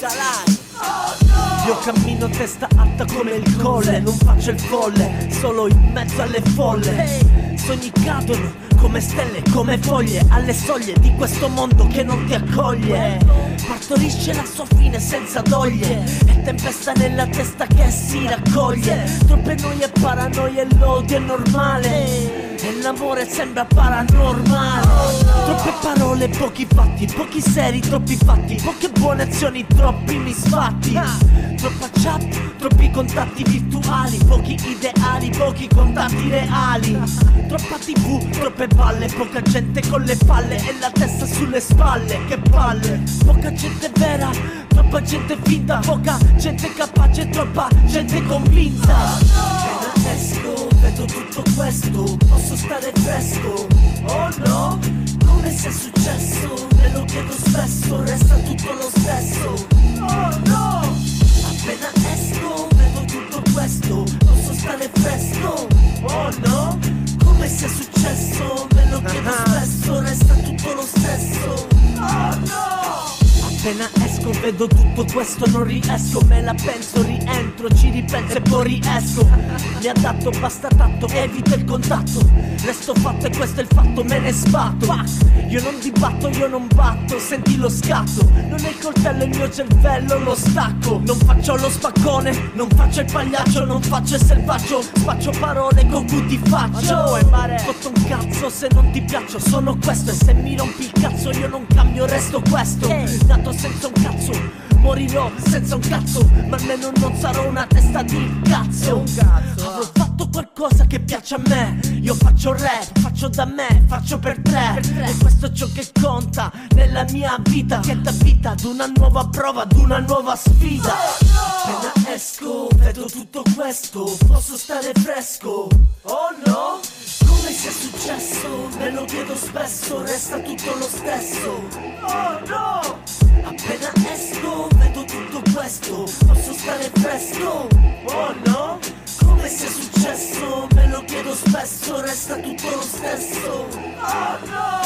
live. Io cammino testa alta come il colle, non faccio il folle, solo in mezzo alle folle. Sogni cadono come stelle, come foglie, alle soglie di questo mondo che non ti accoglie. Partorisce la sua fine senza doglie, e tempesta nella testa che si raccoglie. Troppe noie e paranoie, l'odio è normale, e l'amore sembra paranormale. Troppe parole, pochi fatti, pochi seri, troppi fatti, poche buone azioni, troppi misfatti. Troppa chat, troppi contatti virtuali, pochi ideali, pochi contatti reali. Troppa tv, troppe balle, poca gente con le palle e la testa sulle spalle, che palle. Poca gente vera, troppa gente finta, poca gente capace, troppa gente convinta. Appena esco, vedo tutto questo, posso stare fresco, oh no? Come sia successo, me lo chiedo spesso, resta tutto lo stesso, oh no? Appena esco, vedo tutto questo, posso stare fresco, oh no? Come sia successo, me lo chiedo spesso, resta tutto lo stesso, oh no? Appena esco vedo tutto questo, non riesco, me la penso, rientro, ci ripenso e poi riesco. Mi adatto, basta tatto, evito il contatto, resto fatto e questo è il fatto, me ne sbatto. Io non dibatto, io non batto, senti lo scatto, non è il coltello il mio cervello, lo stacco. Non faccio lo spaccone, non faccio il pagliaccio, non faccio il selvaggio, spaccio parole con cui ti faccio. Sotto un cazzo se non ti piaccio, sono questo, e se mi rompi il cazzo io non cambio, resto questo. Nato senza un cazzo, morirò senza un cazzo, ma almeno non sarò una testa di cazzo. Avrò fatto qualcosa che piace a me, io faccio rap, faccio da me, faccio per tre. E questo è ciò che conta nella mia vita, che dà vita ad una nuova prova, ad una nuova sfida. Appena esco, vedo tutto questo, posso stare fresco, oh no? Come sia successo, me lo chiedo spesso, resta tutto lo stesso, oh no? Appena esco, vedo tutto questo, posso stare fresco, oh no? Come sia successo, me lo chiedo spesso, resta tutto lo stesso, oh no?